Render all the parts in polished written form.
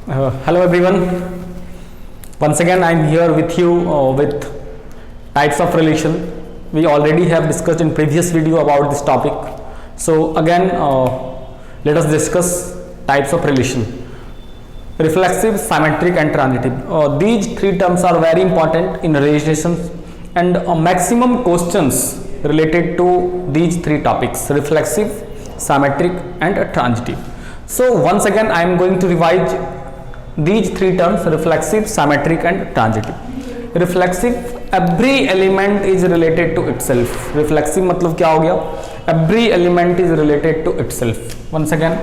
Hello everyone. Once again I am here with you with types of relation. We already have discussed in previous video about this topic. So again let us discuss types of relation. Reflexive, symmetric and transitive. These three terms are very important in relations and maximum questions related to these three topics: reflexive, symmetric and transitive. So once again I am going to revise these three terms: reflexive, symmetric and transitive. Reflexive, every element is related to itself. Reflexive मतलब क्या हो गया? Every element is related to itself. Once again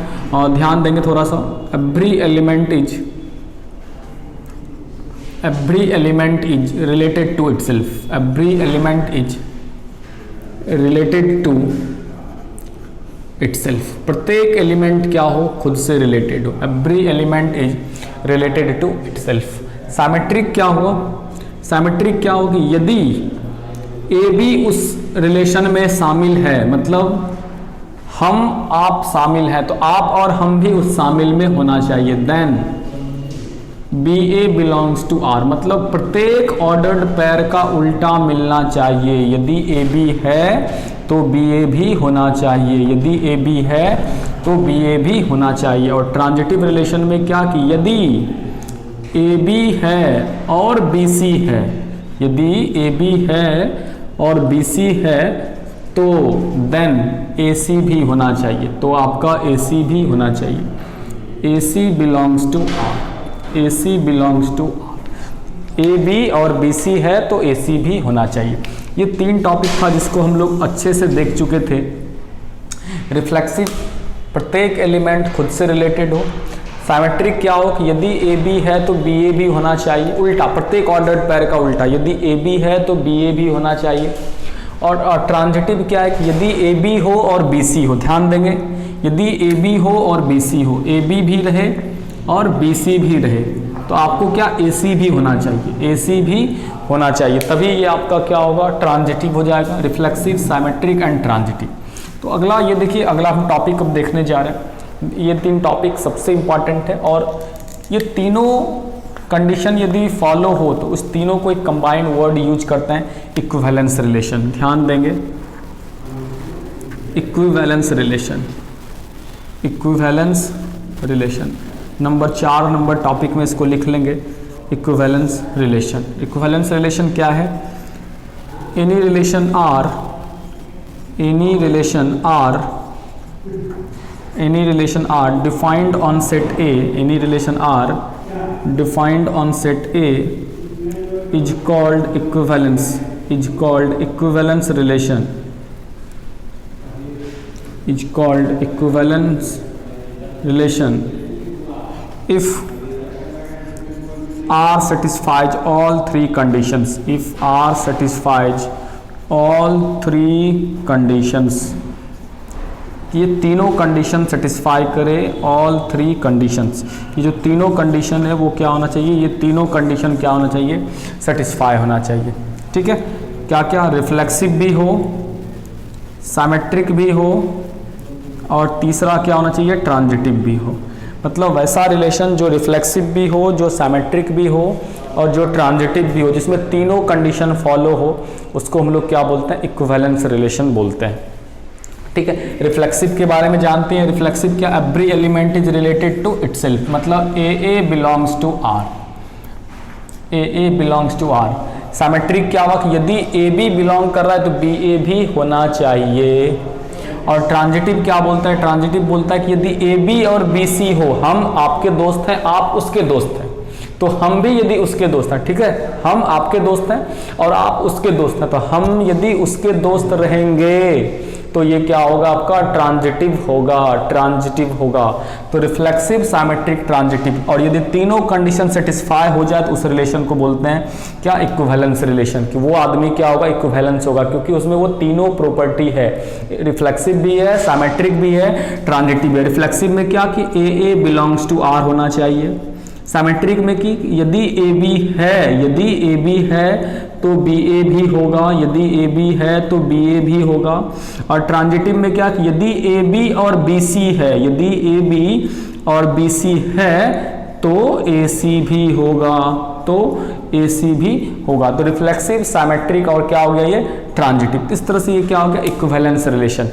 ध्यान देंगे थोड़ा सा. Every element is related to itself. Every element is related to itself. प्रत्येक element क्या हो? खुद से रिलेटेड हो. Every element is related to itself. Symmetric क्या होगा? Symmetric क्या होगी? यदि ए बी उस रिलेशन में शामिल है, मतलब हम आप शामिल हैं, तो आप और हम भी उस शामिल में होना चाहिए. Then B A belongs to R, मतलब प्रत्येक ऑर्डर्ड पेयर का उल्टा मिलना चाहिए. यदि ए बी है तो बी ए भी होना चाहिए. यदि ए बी है तो बी ए भी होना चाहिए. और ट्रांजिटिव रिलेशन में क्या कि यदि ए बी है और बी सी है, यदि ए बी है और बी सी है तो देन ए सी भी होना चाहिए. तो आपका ए सी भी होना चाहिए. A C belongs to R. A C belongs to R. A B और बी सी है तो ए सी भी होना चाहिए. ये तीन टॉपिक था जिसको हम लोग अच्छे से देख चुके थे. रिफ्लेक्सिव, प्रत्येक एलिमेंट खुद से रिलेटेड हो. साइमेट्रिक क्या हो कि यदि ए बी है तो बी ए भी होना चाहिए. उल्टा, प्रत्येक ऑर्डर्ड पेयर का उल्टा, यदि ए बी है तो बी ए भी होना चाहिए. और ट्रांजिटिव क्या है कि यदि ए बी हो और बी सी हो. ध्यान देंगे, यदि ए बी हो और बी सी हो, ए बी भी रहे और बी सी भी रहे, तो आपको क्या ए सी भी होना चाहिए. ए सी भी होना चाहिए, तभी ये आपका क्या होगा? ट्रांजिटिव हो जाएगा. Reflexive, symmetric and transitive. तो अगला ये देखिए, अगला हम टॉपिक अब देखने जा रहे हैं. ये तीन टॉपिक सबसे इम्पॉर्टेंट है और ये तीनों कंडीशन यदि फॉलो हो तो उस तीनों को एक कंबाइंड वर्ड यूज करते हैं, इक्विवेलेंस रिलेशन. ध्यान देंगे, equivalence relation. Equivalence relation number 4 number topic में इसको लिख लेंगे, इक्विवेलेंस रिलेशन. इक्विवेलेंस रिलेशन क्या है? Any relation R defined on set A, any relation R defined on set A is called equivalence, relation, is called equivalence relation if R satisfies all three conditions. If R satisfies all three conditions, ये तीनों condition satisfy करे. All three conditions, ये जो तीनों condition है वो क्या होना चाहिए? ये तीनों कंडीशन क्या होना चाहिए? सेटिस्फाई होना चाहिए. ठीक है, क्या क्या? रिफ्लेक्सिव भी हो, साइमेट्रिक भी हो और तीसरा क्या होना चाहिए? ट्रांजिटिव भी हो. मतलब वैसा रिलेशन जो रिफ्लेक्सिव भी हो, जो साइमेट्रिक भी हो और जो ट्रांजिटिव भी हो, जिसमें तीनों कंडीशन फॉलो हो, उसको हम लोग क्या बोलते हैं? इक्विवेलेंस रिलेशन बोलते हैं. ठीक है, रिफ्लेक्सिव के बारे में जानते हैं. रिफ्लेक्सिव क्या? Every element is related to itself, मतलब A belongs to R. A belongs to R. Symmetric क्या हुआ कि यदि ए बी बिलोंग कर रहा है तो बी ए भी होना चाहिए. और ट्रांजिटिव क्या बोलता है? ट्रांजिटिव बोलता है कि यदि ए बी और बी सी हो, हम आपके दोस्त हैं, आप उसके दोस्त हैं, तो हम भी यदि उसके दोस्त हैं, ठीक है, हम आपके दोस्त हैं और आप उसके दोस्त हैं, तो हम यदि उसके दोस्त रहेंगे तो ये क्या होगा? आपका ट्रांजिटिव होगा. ट्रांजिटिव होगा. तो रिफ्लेक्सिव, साइमेट्रिक, ट्रांजिटिव. और यदि तीनों कंडीशन सेटिस्फाई हो जाए तो उस रिलेशन को बोलते हैं क्या? Equivalence relation. कि वो आदमी क्या होगा? इक्विवेलेंस होगा, क्योंकि उसमें वो तीनों प्रॉपर्टी है. रिफ्लेक्सिव भी है, साइमेट्रिक भी है, ट्रांजिटिव भी है. रिफ्लेक्सिव में क्या कि ए बिलोंग्स टू आर होना चाहिए. साइमेट्रिक में कि यदि ए बी है तो बी ए भी होगा, यदि ए बी है तो बी ए भी होगा. और ट्रांजिटिव में क्या कि यदि ए बी और बी सी है, यदि ए बी और बी सी है तो AC भी होगा, तो AC भी होगा। तो रिफ्लेक्सिव, सिमेट्रिक और क्या हो गया ये ट्रांजिटिव। इस तरह से ये क्या हो गया इक्विवेलेंस रिलेशन।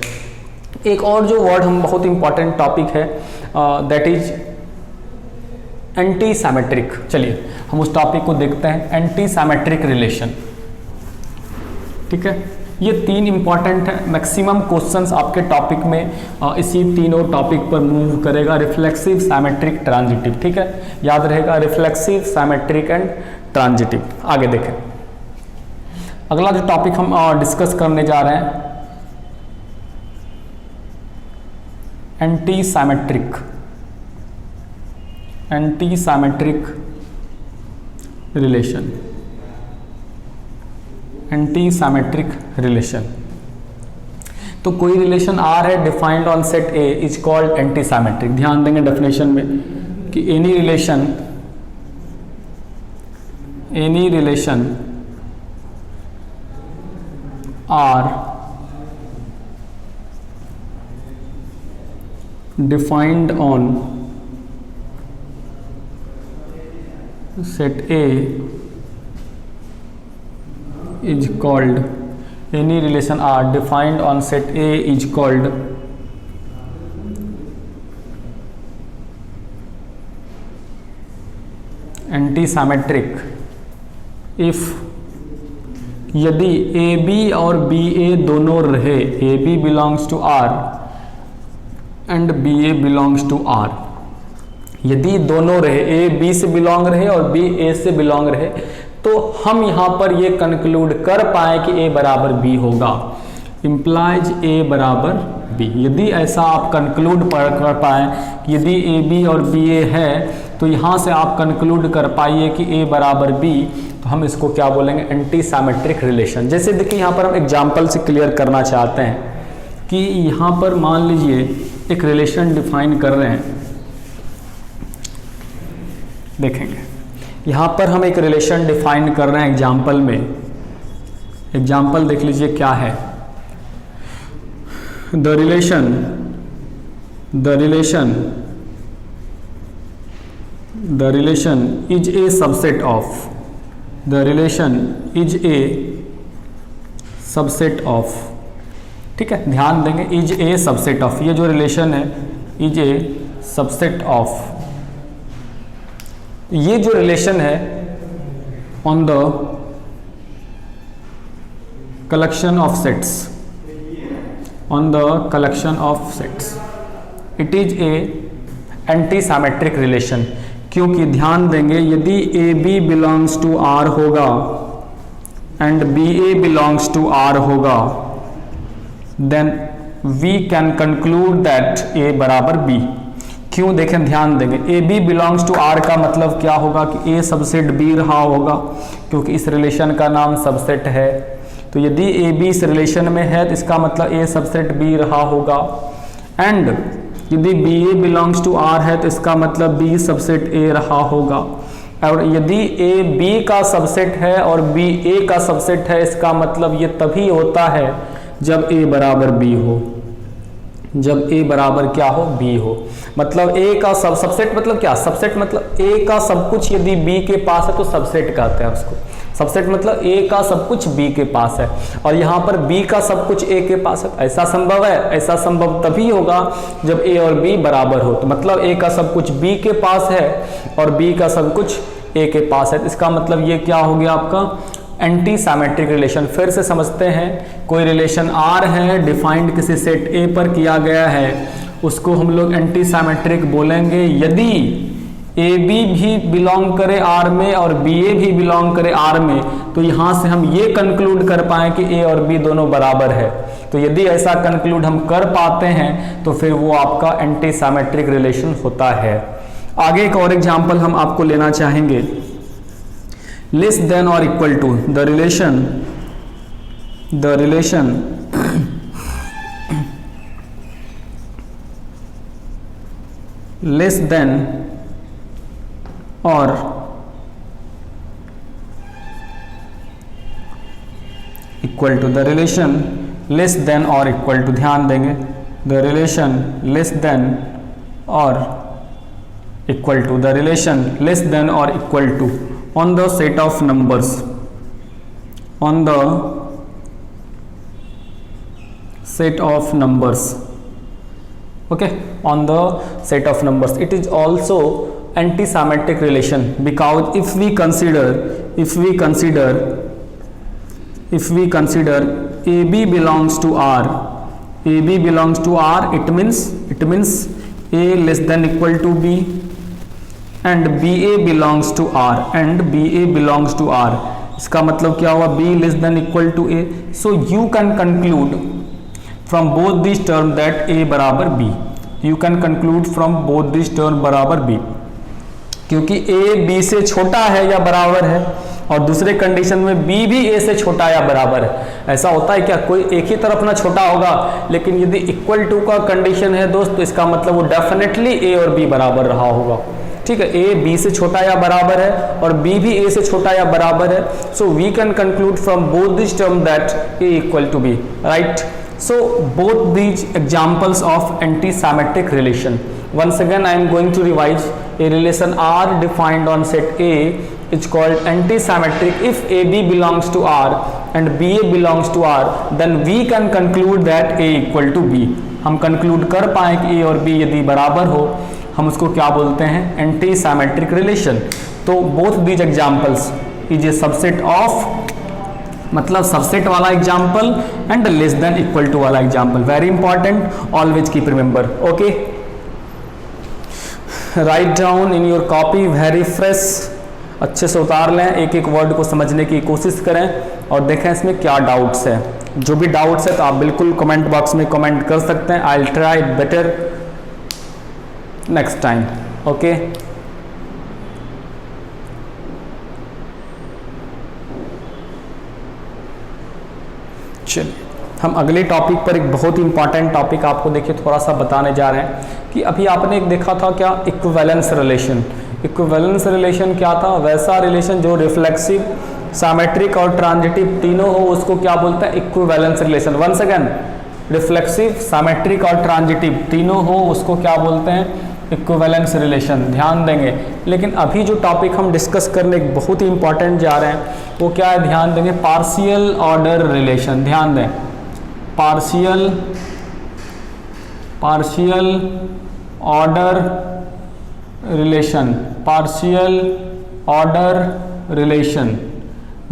एक और जो वर्ड हम बहुत इंपॉर्टेंट टॉपिक है दैट इज एंटी सिमेट्रिक। चलिए हम उस टॉपिक को देखते हैं, एंटी सिमेट्रिक रिलेशन। ठीक है, ये 3 इंपॉर्टेंट है। मैक्सिमम क्वेश्चंस आपके टॉपिक में इसी तीनों टॉपिक पर मूव करेगा, रिफ्लेक्सिव, सिमेट्रिक, ट्रांजिटिव। ठीक है, याद रहेगा रिफ्लेक्सिव, सिमेट्रिक एंड ट्रांजिटिव। आगे देखें, अगला जो टॉपिक हम डिस्कस करने जा रहे हैं anti symmetric, anti symmetric relation, anti symmetric relation. तो कोई रिलेशन R है defined on set A is called anti symmetric. ध्यान देंगे डेफिनेशन में कि any relation R defined on set A is called, any relation R defined on set A is called anti-symmetric if यदि AB और BA दोनों रहे, AB belongs to R and BA belongs to R, यदि दोनों रहे, A B से belong रहे और B A से बिलोंग रहे, तो हम यहाँ पर ये कंक्लूड कर पाए कि A बराबर B होगा, इम्प्लाइज A बराबर B। यदि ऐसा आप कंक्लूड कर पाए कि यदि AB और BA है, तो यहाँ से आप कंक्लूड कर पाइए कि A बराबर B, तो हम इसको क्या बोलेंगे एंटी सिमेट्रिक रिलेशन। जैसे देखिए यहाँ पर हम एग्जाम्पल से क्लियर करना चाहते हैं कि यहाँ पर मान लीजिए एक रिलेशन डिफाइन कर रहे हैं, देखेंगे यहाँ पर हम एक रिलेशन डिफाइन कर रहे हैं एग्जाम्पल में। एग्जाम्पल देख लीजिए क्या है, the relation is a subset of, the relation is a subset of. ठीक है, ध्यान देंगे इज ए सबसेट ऑफ, ये जो रिलेशन है इज ए सबसेट ऑफ, ये जो रिलेशन है on the collection of sets, on the collection of sets, it is a anti symmetric relation. क्योंकि ध्यान देंगे यदि AB बिलोंग्स टू R होगा and BA belongs to R होगा, then we can conclude that A बराबर B। क्यों, देखें ध्यान देंगे AB बिलोंग्स टू R का मतलब क्या होगा कि A सबसेट B रहा होगा, क्योंकि इस रिलेशन का नाम सबसेट है। तो यदि AB इस रिलेशन में है तो इसका मतलब A सबसेट B रहा होगा, एंड यदि BA बिलोंग्स टू R है तो इसका मतलब B सबसेट A रहा होगा। और यदि A B का सबसेट है और B A का सबसेट है, इसका मतलब ये तभी होता है जब A बराबर B हो, जब A बराबर क्या हो B हो। मतलब A का सबसेट मतलब क्या, सबसेट मतलब A का सब कुछ यदि B के पास है तो सबसेट कहते हैं उसको। सबसेट मतलब A का सब कुछ B के पास है, और यहाँ पर B का सब कुछ A के पास है। ऐसा संभव है, ऐसा संभव तभी होगा जब A और B बराबर हो। तो मतलब A का सब कुछ B के पास है और B का सब कुछ A के पास है, इसका मतलब ये क्या हो गया आपका एंटी सिमेट्रिक रिलेशन। फिर से समझते हैं, कोई रिलेशन R है डिफाइंड किसी सेट A पर किया गया है, उसको हम लोग एंटी सिमेट्रिक बोलेंगे यदि AB भी बिलोंग करे R में और BA भी बिलोंग करे R में। तो यहाँ से हम ये कंक्लूड कर पाए कि A और B दोनों बराबर है। तो यदि ऐसा कंक्लूड हम कर पाते हैं तो फिर वो आपका एंटी सिमेट्रिक रिलेशन होता है। आगे एक और एग्जांपल हम आपको लेना चाहेंगे, less than or equal to, the relation less than or equal to, the relation less than or equal to, ध्यान देंगे the relation less than or equal to, the relation less than or equal to on the set of numbers, on the set of numbers, okay, on the set of numbers. It is also anti-symmetric relation because if we consider AB belongs to R, AB belongs to R, it means A less than equal to B, and BA belongs to R, and BA belongs to R. इसका मतलब क्या हुआ? B less than equal to A. So you can conclude from both these terms that A बराबर B. You can conclude from both these terms बराबर B, क्योंकि A B से छोटा है या बराबर है, और दूसरे कंडीशन में B भी A से छोटा या बराबर है। ऐसा होता है क्या? कोई एक ही तरफ ना छोटा होगा, लेकिन यदि इक्वल टू का कंडीशन है दोस्त, तो इसका मतलब वो डेफिनेटली A और B बराबर रहा होगा। ठीक है, A B से छोटा या बराबर है और B भी A से छोटा या बराबर है। So we can conclude from both this term that A equal to B, right? So both these examples of anti-symmetric relation. Once again I am going to revise. A relation R defined on set A is called anti-symmetric if AB belongs to R and BA belongs to R, then we can conclude that A equal to B. हम conclude कर पाए कि A और B यदि बराबर हो, हम उसको क्या बोलते हैं? anti-symmetric relation. तो both these examples is a subset of, मतलब सबसेट वाला example and less than equal to वाला example, very important, always keep remember, okay? Right down in your copy, very fresh, अच्छे से उतार लें, एक एक वर्ड को समझने की कोशिश करें और देखें इसमें क्या डाउट्स है। जो भी डाउट्स है तो आप बिल्कुल कमेंट बॉक्स में कमेंट कर सकते हैं। I will try better next time, okay? चलिए हम अगले टॉपिक पर, एक बहुत ही इंपॉर्टेंट टॉपिक आपको देखिए थोड़ा सा बताने जा रहे हैं कि अभी आपने एक देखा था क्या? Equivalence relation. इक्विवेलेंस रिलेशन क्या था? वैसा रिलेशन जो रिफ्लेक्सिव, साइमेट्रिक और ट्रांजिटिव तीनों हो, उसको क्या बोलते हैं? Equivalence relation. Once again, reflexive, symmetric और ट्रांजिटिव तीनों हो, उसको क्या बोलते हैं? Equivalence relation. ध्यान देंगे। लेकिन अभी जो टॉपिक हम डिस्कस करने एक बहुत ही इंपॉर्टेंट जा रहे हैं वो क्या है? ध्यान देंगे, पार्शियल ऑर्डर रिलेशन। ध्यान दें, partial order relation, partial order relation.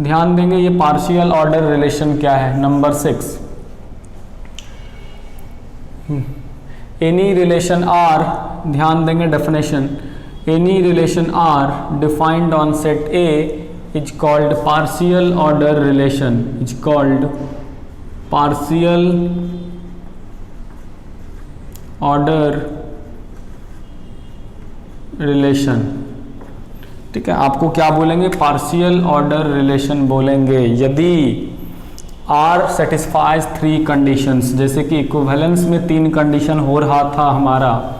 ध्यान देंगे ये पार्शियल ऑर्डर रिलेशन क्या है? नंबर 6, एनी रिलेशन आर, ध्यान देंगे definition, any relation R defined on set A is called partial order relation, is called partial order relation. ठीक है, आपको क्या बोलेंगे? पार्शियल ऑर्डर रिलेशन बोलेंगे यदि आर सेटिस्फाइज 3 कंडीशंस, जैसे कि इक्विवेलेंस में 3 कंडीशन हो रहा था हमारा।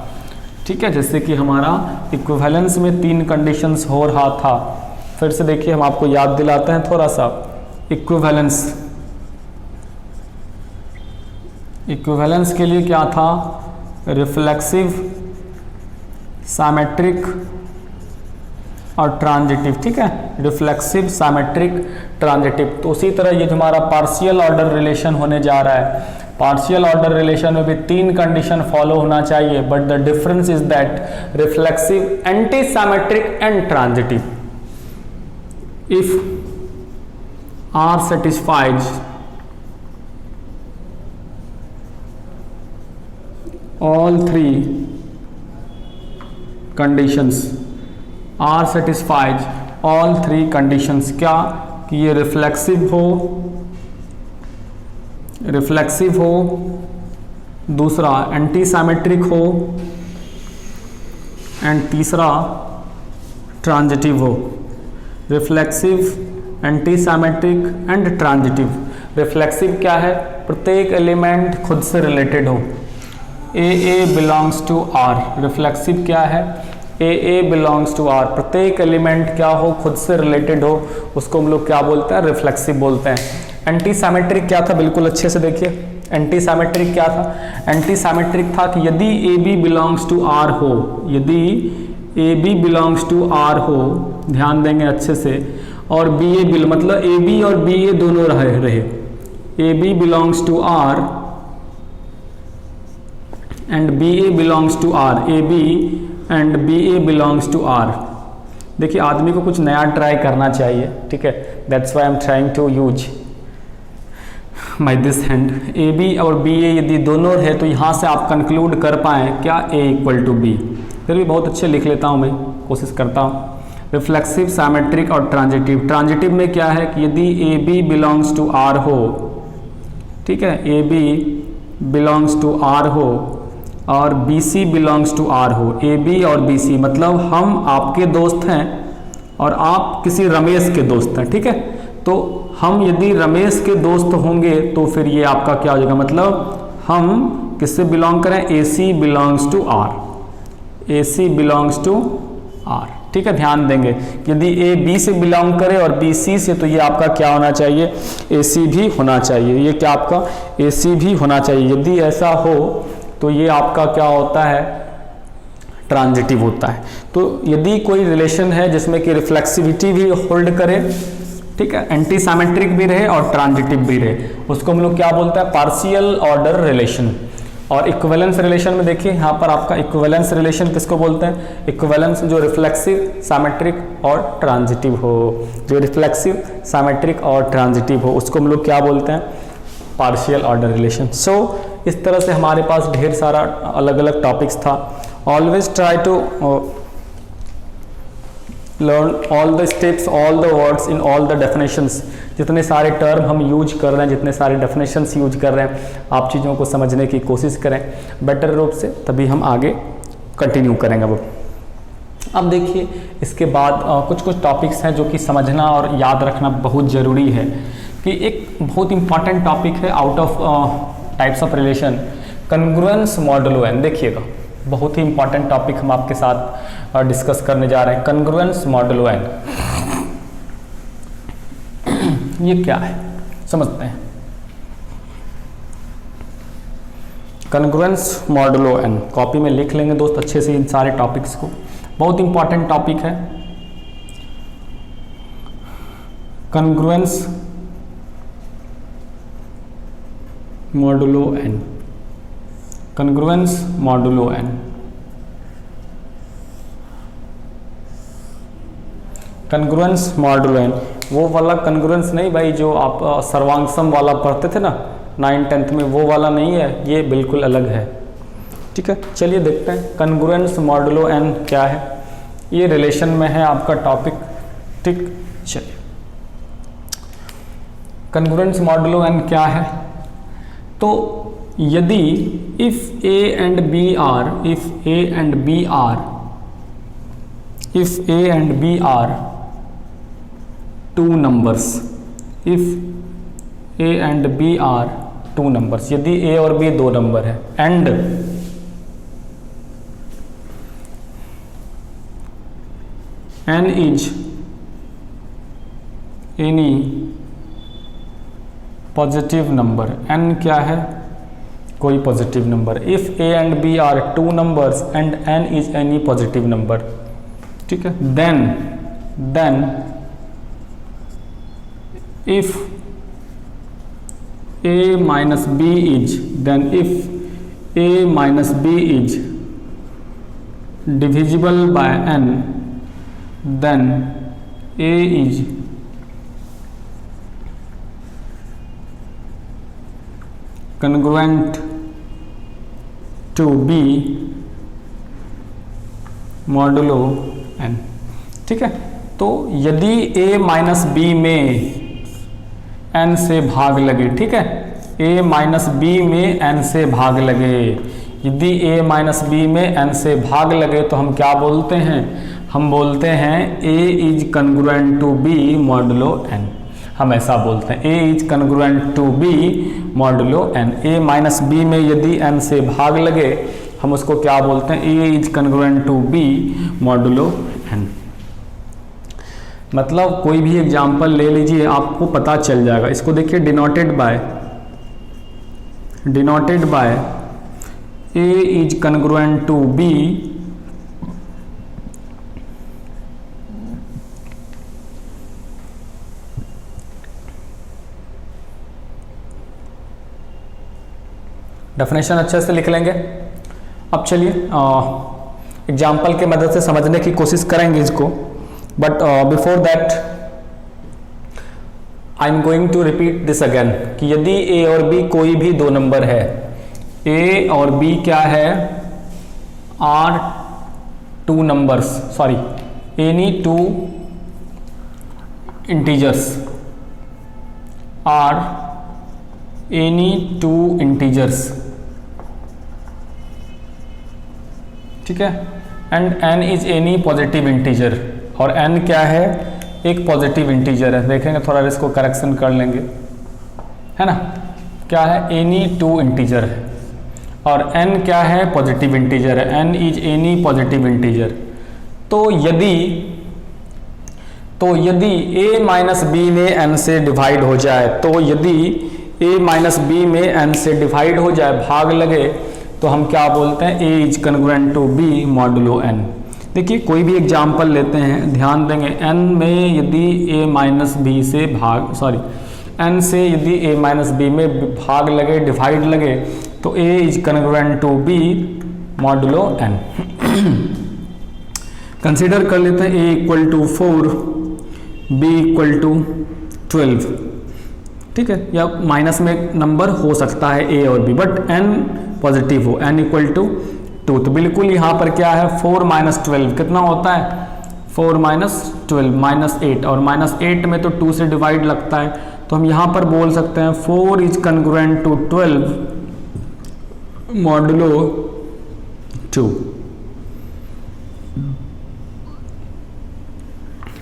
ठीक है, जैसे कि हमारा इक्विवेलेंस में 3 कंडीशंस हो रहा था। फिर से देखिए, हम आपको याद दिलाते हैं थोड़ा सा। इक्विवेलेंस के लिए क्या था? रिफ्लेक्सिव, साइमेट्रिक और ट्रांजिटिव। ठीक है, रिफ्लेक्सिव, साइमेट्रिक, ट्रांजिटिव। तो उसी तरह ये जो हमारा पार्शियल ऑर्डर रिलेशन होने जा रहा है, पार्शियल ऑर्डर रिलेशन में भी 3 कंडीशन फॉलो होना चाहिए, but the difference is that reflexive, anti symmetric and transitive. If R satisfies all 3 conditions, R satisfies all 3 conditions। क्या? कि ये रिफ्लेक्सिव हो, दूसरा एंटी साइमेट्रिक हो, एंड तीसरा ट्रांजिटिव हो। Reflexive, anti symmetric and transitive. Reflexive क्या है? प्रत्येक एलिमेंट खुद से रिलेटेड हो। ए बिलोंग्स टू आर। रिफ्लेक्सिव क्या है? ए बिलोंग्स टू आर, प्रत्येक एलिमेंट क्या हो? खुद से रिलेटेड हो, उसको हम लोग क्या बोलते हैं? रिफ्लेक्सिव बोलते हैं। एंटी साइमेट्रिक क्या था? बिल्कुल अच्छे से देखिए, एंटी साइमेट्रिक क्या था? एंटी साइमेट्रिक था कि यदि A B belongs to R हो, यदि A B belongs to R हो, ध्यान देंगे अच्छे से, और बी ए मतलब ए बी और बी ए दोनों रहे, A B belongs to R and B A belongs to R, A B and B A belongs to R. देखिए आदमी को कुछ नया ट्राई करना चाहिए, ठीक है, that's why I am trying to use my this hand. A B और बी ए यदि दोनों है तो यहाँ से आप कंक्लूड कर पाएँ क्या, ए इक्वल टू बी। फिर भी बहुत अच्छे लिख लेता हूँ मैं, कोशिश करता हूँ। रिफ्लेक्सिव, सैमेट्रिक और ट्रांजिटिव। ट्रांजिटिव में क्या है कि यदि A B belongs to R हो, ठीक है, A B belongs to R हो और B C belongs to R हो, ए बी और बी सी मतलब हम आपके दोस्त हैं और आप किसी रमेश के दोस्त हैं, ठीक है। तो हम यदि रमेश के दोस्त होंगे तो फिर ये आपका क्या हो जाएगा, मतलब हम किससे बिलोंग करें, A C belongs to R, A C belongs to R, ठीक है। ध्यान देंगे यदि ए बी से बिलोंग करे और बी सी से, तो ये आपका क्या होना चाहिए, ए सी भी होना चाहिए, ये क्या आपका ए सी भी होना चाहिए। यदि ऐसा हो तो ये आपका क्या होता है, ट्रांजिटिव होता है। तो यदि कोई रिलेशन है जिसमें कि रिफ्लेक्सिविटी भी होल्ड करे, ठीक है, एंटी सिमेट्रिक भी रहे और ट्रांजिटिव भी रहे, उसको हम लोग क्या बोलते हैं, पार्शियल ऑर्डर रिलेशन। और इक्विवेलेंस रिलेशन में देखिए यहाँ पर आपका इक्विवेलेंस रिलेशन किसको बोलते हैं, इक्विवेलेंस जो रिफ्लेक्सिव, सिमेट्रिक और ट्रांजिटिव हो, जो रिफ्लेक्सिव, सिमेट्रिक और ट्रांजिटिव हो उसको हम लोग क्या बोलते हैं, पार्शियल ऑर्डर रिलेशन। सो इस तरह से हमारे पास ढेर सारा अलग अलग टॉपिक्स था। Always try to learn all the steps, all the words in all the definitions. जितने सारे टर्म हम यूज कर रहे हैं, जितने सारे डेफिनेशंस यूज कर रहे हैं, आप चीज़ों को समझने की कोशिश करें बेटर रूप से, तभी हम आगे कंटिन्यू करेंगे। अब देखिए इसके बाद कुछ कुछ टॉपिक्स हैं जो कि समझना और याद रखना बहुत ज़रूरी है। कि एक बहुत इंपॉर्टेंट टॉपिक है out of types of relation, congruence modulo N. देखिएगा बहुत ही इंपॉर्टेंट टॉपिक हम आपके साथ डिस्कस करने जा रहे हैं, कन्ग्रुएंस मॉडुलो एन। ये क्या है समझते हैं। कन्ग्रुएंस मॉडुलो एन कॉपी में लिख लेंगे दोस्त अच्छे से इन सारे टॉपिक्स को, बहुत इंपॉर्टेंट टॉपिक है। Congruence modulo N, congruence modulo N, congruence modulo N. वो वाला कन्ग्रुएंस नहीं भाई जो आप सर्वांगसम वाला पढ़ते थे ना 9th-10th में, वो वाला नहीं है, ये बिल्कुल अलग है, ठीक है। चलिए देखते हैं कन्ग्रुएंस मॉडुलो एन क्या है। ये रिलेशन में है आपका टॉपिक, ठीक। चलिए कन्ग्रुएंस मॉडुलो एन क्या है, तो यदि if a and b are, if a and b are, if a and b are two numbers, if a and b are two numbers, यदि ए और बी दो नंबर है, and n is any positive number, n क्या है, कोई positive number. If a and b are two numbers and n is any positive number, ठीक है, then if a minus b is, then if a minus b is divisible by n, then a is congruent to B modulo n, ठीक है। तो यदि a minus b में n से भाग लगे, ठीक है, a माइनस बी में n से भाग लगे, यदि a माइनस बी में n से भाग लगे तो हम क्या बोलते हैं, हम बोलते हैं a is congruent to b modulo n, हम ऐसा बोलते हैं a is congruent to b modulo n। a minus b में यदि n से भाग लगे हम उसको क्या बोलते हैं, a is congruent to b modulo n। मतलब कोई भी एग्जाम्पल ले लीजिए आपको पता चल जाएगा। इसको देखिए denoted by a is congruent to b definition अच्छे से लिख लेंगे। अब चलिए एग्जाम्पल के मदद से समझने की कोशिश करेंगे इसको, but before that I am going to repeat this again कि यदि ए और बी कोई भी दो नंबर है, ए और बी क्या है, are two numbers, sorry any two integers, are any two integers, ठीक है, and n is any positive integer, और n क्या है, एक पॉजिटिव इंटीजर है। देखेंगे थोड़ा इसको करेक्शन कर लेंगे, है ना, क्या है, एनी टू इंटीजर है, और n क्या है, पॉजिटिव इंटीजर है, n is any positive integer. तो यदि a माइनस बी में n से डिवाइड हो जाए, तो यदि a माइनस बी में n से डिवाइड हो जाए, भाग लगे, तो हम क्या बोलते हैं, a is congruent to b modulo n। देखिए कोई भी एग्जाम्पल लेते हैं, ध्यान देंगे, n में यदि a माइनस बी से भाग, सॉरी n से यदि a माइनस बी में भाग लगे, डिवाइड लगे, तो a is congruent to b modulo n। Consider कर लेते हैं a equal to 4, b equal to 12, ठीक है, या माइनस में नंबर हो सकता है a और b, बट n पॉजिटिव हो, n इक्वल टू 2। तो बिल्कुल यहाँ पर क्या है, 4 माइनस 12 कितना होता है, 4 माइनस 12 माइनस 8, और माइनस 8 में तो 2 से डिवाइड लगता है, तो हम यहाँ पर बोल सकते हैं 4 इज कन्ग्रुएंट टू 12 मॉडुलो 2,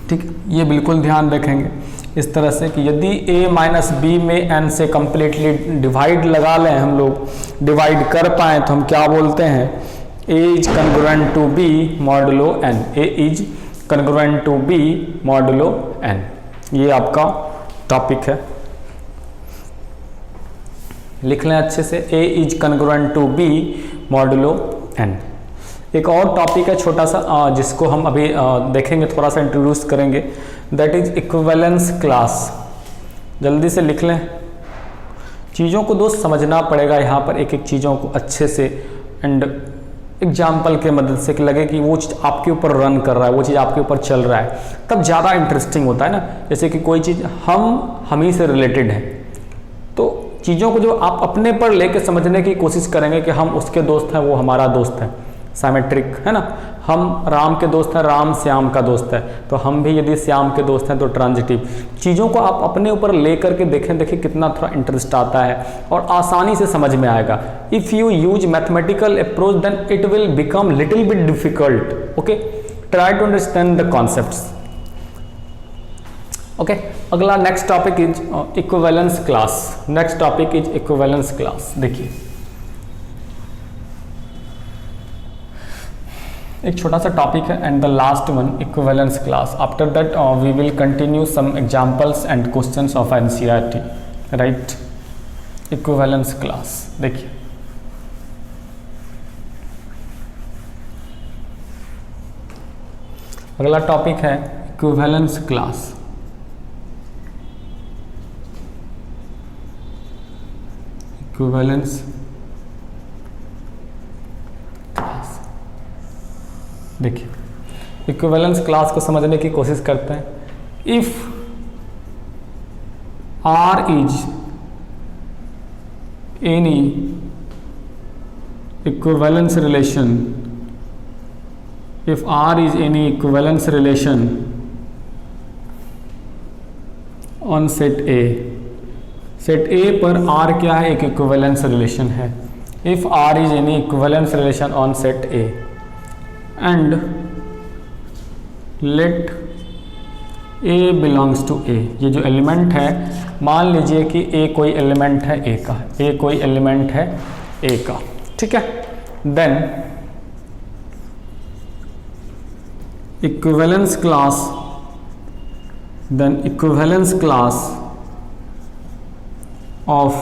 ठीक है। ये बिल्कुल ध्यान रखेंगे इस तरह से कि यदि a माइनस बी में n से कंप्लीटली डिवाइड लगा लें, हम लोग डिवाइड कर पाएँ, तो हम क्या बोलते हैं, a is congruent to b modulo n, a is congruent to b modulo n। ये आपका टॉपिक है, लिख लें अच्छे से, a is congruent to b modulo n। एक और टॉपिक है छोटा सा, जिसको हम अभी देखेंगे, थोड़ा सा इंट्रोड्यूस करेंगे, दैट इज इक्विवेलेंस क्लास। जल्दी से लिख लें, चीज़ों को दोस्त समझना पड़ेगा यहाँ पर, एक एक चीज़ों को अच्छे से, एंड एग्जाम्पल के मदद से, कि लगे कि वो चीज़ आपके ऊपर रन कर रहा है, वो चीज़ आपके ऊपर चल रहा है, तब ज़्यादा इंटरेस्टिंग होता है ना। जैसे कि कोई चीज़ हम ही से रिलेटेड है, तो चीज़ों को जो आप अपने पर लेके समझने की कोशिश करेंगे कि हम उसके दोस्त हैं, वो हमारा दोस्त है, साइमेट्रिक है ना, हम राम के दोस्त हैं, राम श्याम का दोस्त है, तो हम भी यदि श्याम के दोस्त हैं तो ट्रांजिटिव। चीज़ों को आप अपने ऊपर ले करके देखें, देखिए कितना थोड़ा इंटरेस्ट आता है और आसानी से समझ में आएगा। If you use mathematical approach then it will become little bit difficult, okay, try to understand the concepts, okay. अगला next topic is equivalence class. Next topic is equivalence class. देखिए एक छोटा सा टॉपिक है, and the last one equivalence class. After that we will continue some examples and questions of NCERT, right. Equivalence class, देखिए अगला topic है equivalence class. Equivalence class, देखिए equivalence class को समझने की कोशिश करते हैं। If R is any equivalence relation, if R is any equivalence relation on set A, set A पर R क्या है, एक equivalence relation है। if R is any equivalence relation on set A and let A belongs to A, ये जो element है, मान लीजिए कि A कोई एलिमेंट है A का, A कोई एलिमेंट है A का, ठीक है। Then equivalence class, then equivalence class of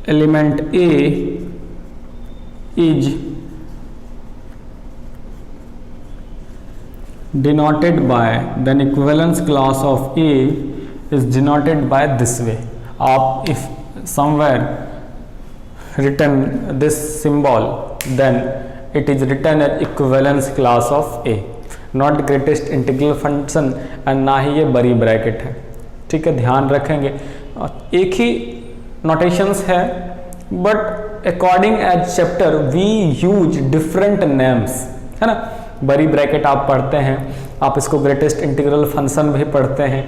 element A is denoted by, then equivalence class of A is denoted by this way। आप if somewhere written this symbol, then it is written as equivalence class of A, not greatest integral function, and ना ही ये बड़ी bracket है। ठीक है, ध्यान रखेंगे एक ही नोटेशंस है, but according as chapter we use different names, है ना। बड़ी ब्रैकेट आप पढ़ते हैं, आप इसको ग्रेटेस्ट इंटीग्रल फंक्शन भी पढ़ते हैं,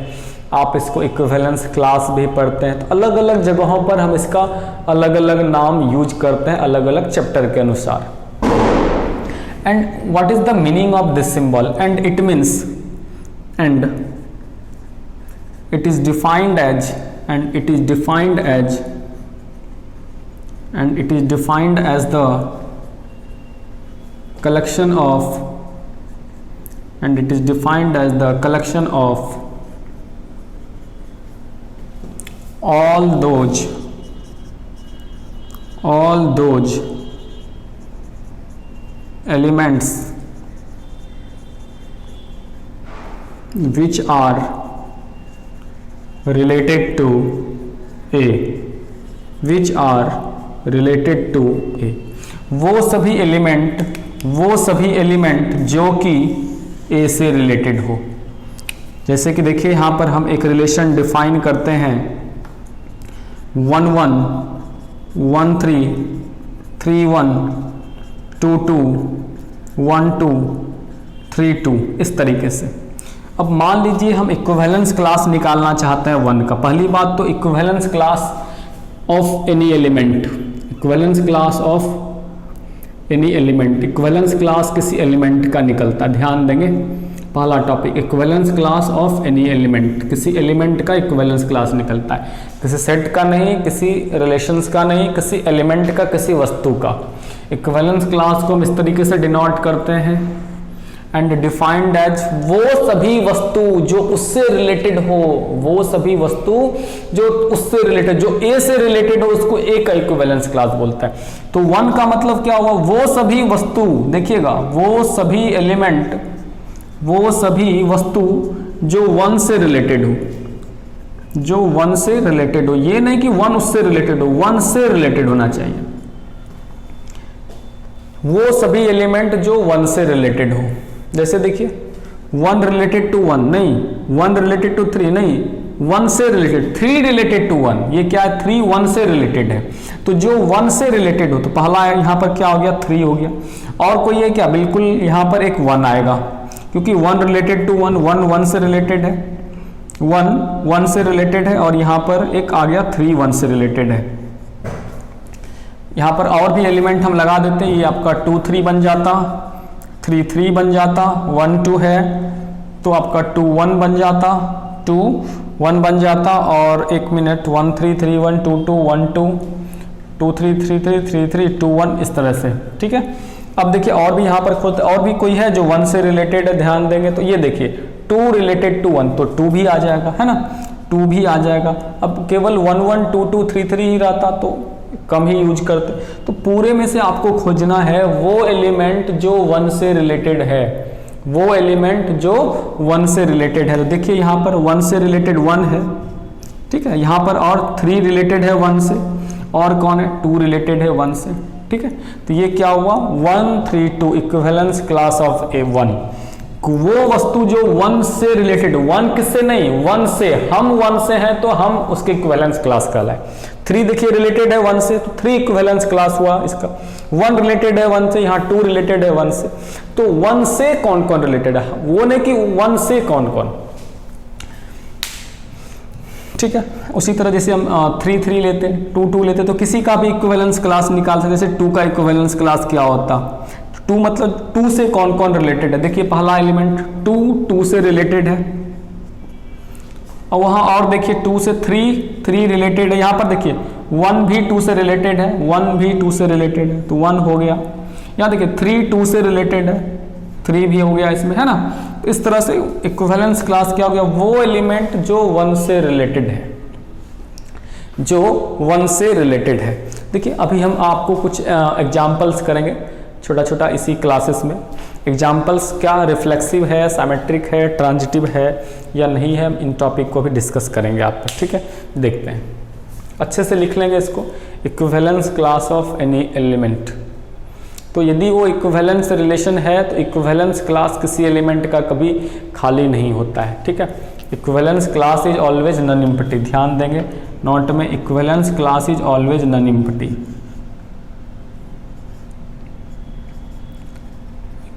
आप इसको इक्विवेलेंस क्लास भी पढ़ते हैं। तो अलग अलग जगहों पर हम इसका अलग अलग नाम यूज करते हैं अलग अलग चैप्टर के अनुसार। And what is the meaning of this symbol? And it means, and it is defined as, and it is defined as, and it is defined as the collection of, and it is defined as the collection of all those elements which are related to A, which are related to A, वो सभी element जो कि A से related हो। जैसे कि देखिए यहाँ पर हम एक रिलेशन डिफाइन करते हैं 1 1 1 3 3 1 2 2 1 2 3 2 इस तरीके से। अब मान लीजिए हम इक्विवेलेंस क्लास निकालना चाहते हैं 1 का। पहली बात तो equivalence class of any element, equivalence class of any element, equivalence class किसी एलिमेंट का निकलता है। ध्यान देंगे, पहला topic equivalence class of any element, किसी एलिमेंट का इक्विवेलेंस क्लास निकलता है, किसी सेट का नहीं, किसी रिलेशंस का नहीं, किसी एलिमेंट का, किसी वस्तु का। इक्विवेलेंस क्लास को हम इस तरीके से डिनोट करते हैं, एंड डिफाइंड एज वो सभी वस्तु जो उससे रिलेटेड हो, वो सभी वस्तु जो उससे रिलेटेड, जो ए से रिलेटेड हो, उसको ए का इक्विवेलेंस क्लास बोलता है। तो 1 का मतलब क्या हुआ? वो सभी वस्तु, देखिएगा, वो सभी एलिमेंट, वो सभी वस्तु जो 1 से रिलेटेड हो, जो 1 से रिलेटेड हो। ये नहीं कि 1 उससे रिलेटेड हो, 1 से रिलेटेड होना चाहिए। वो सभी एलिमेंट जो 1 से रिलेटेड हो। जैसे देखिए 1 रिलेटेड टू 1 नहीं, 1 रिलेटेड टू 3 नहीं, 1 से रिलेटेड, 3 रिलेटेड टू 1, ये क्या है? 3 1 से रिलेटेड है। तो जो 1 से रिलेटेड हो, तो पहला यहाँ पर क्या हो गया? 3 हो गया। और कोई है क्या? बिल्कुल यहाँ पर एक 1 आएगा, क्योंकि 1 रिलेटेड टू 1, 1 1 से रिलेटेड है, 1 1 से रिलेटेड है, और यहाँ पर एक आ गया 3 1 से रिलेटेड है। यहाँ पर और भी एलिमेंट हम लगा देते हैं, ये आपका 2 3 बन जाता, 3 3 बन जाता, 1 2 है तो आपका 2 1 बन जाता, 2 1 बन जाता, और 1 मिनट 1 3 3 1 2 2 1 2 2 3 3 3 3 3 2 1 इस तरह से। ठीक है, अब देखिए और भी यहाँ पर खुद और भी कोई है जो 1 से रिलेटेड है। ध्यान देंगे तो ये देखिए 2 रिलेटेड टू 1, तो 2 भी आ जाएगा, है ना, 2 भी आ जाएगा। अब केवल 1 1 2 2 3 3 ही रहता तो कम ही यूज करते। तो पूरे में से आपको खोजना है वो एलिमेंट जो 1 से रिलेटेड है, वो एलिमेंट जो 1 से रिलेटेड है। तो देखिए यहाँ पर 1 से रिलेटेड 1 है, ठीक है, यहाँ पर और 3 रिलेटेड है 1 से, और कौन है? 2 रिलेटेड है 1 से। ठीक है, तो ये क्या हुआ? 1 3 2 इक्विवेलेंस क्लास ऑफ A1। वो वस्तु जो 1 से रिलेटेड, 1 किससे नहीं, 1 से, हम 1 से हैं तो हम उसके इक्विवेलेंस क्लास कहलाए। 3 देखिए रिलेटेड है 1 से, तो 3 इक्विवेलेंस क्लास हुआ इसका। 1 रिलेटेड है 1 से, यहाँ 2 रिलेटेड है 1 से, तो 1 से कौन कौन रिलेटेड है, वो नहीं कि 1 से कौन कौन। ठीक है, उसी तरह जैसे हम 3 3 लेते, 2 2 लेते, तो किसी का भी इक्विवेलेंस क्लास निकाल सकते। जैसे 2 का इक्विवेलेंस क्लास क्या होता? 2 मतलब 2 से कौन कौन रिलेटेड है? देखिए पहला एलिमेंट 2 से रिलेटेड है, और वहां और देखिए 2 से 3 रिलेटेड है। यहाँ पर देखिए 1 भी 2 से रिलेटेड है, 1 भी 2 से रिलेटेड है, तो 1 हो गया। यहाँ देखिए 3 2 से रिलेटेड है, 3 भी हो गया इसमें, है ना। तो इस तरह से इक्विवेलेंस क्लास क्या हो गया? वो एलिमेंट जो 1 से रिलेटेड है, जो 1 से रिलेटेड है। देखिए अभी हम आपको कुछ एग्जाम्पल्स करेंगे छोटा छोटा इसी क्लासेस में। एग्जाम्पल्स क्या रिफ्लेक्सिव है, सिमेट्रिक है, ट्रांजिटिव है या नहीं है, हम इन टॉपिक को भी डिस्कस करेंगे आप। ठीक है, देखते हैं। अच्छे से लिख लेंगे इसको, equivalence class of any element. तो यदि वो इक्विवेलेंस रिलेशन है तो इक्विवेलेंस क्लास किसी एलिमेंट का कभी खाली नहीं होता है, ठीक है। Equivalence class is always non empty, ध्यान देंगे नोट में, equivalence class is always non empty.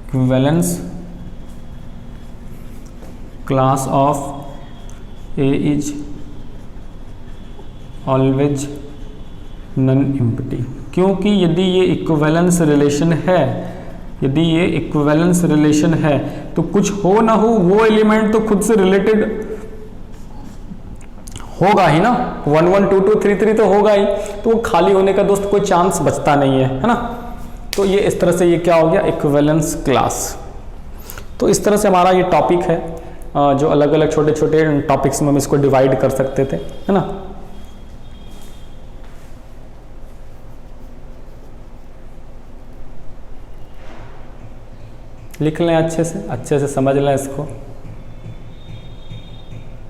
Equivalence class of A is always non empty, क्योंकि यदि ये इक्विवेलेंस रिलेशन है, यदि ये इक्विवेलेंस रिलेशन है तो कुछ हो ना हो वो एलिमेंट तो खुद से रिलेटेड होगा ही ना, 1 1 2 2 3 3 तो होगा ही, तो वो खाली होने का दोस्त कोई चांस बचता नहीं है ना। तो ये इस तरह से ये क्या हो गया, इक्विवेलेंस क्लास। तो इस तरह से हमारा ये टॉपिक है, जो अलग अलग छोटे छोटे टॉपिक्स में हम इसको डिवाइड कर सकते थे, है ना। लिख लें अच्छे से समझ लें इसको।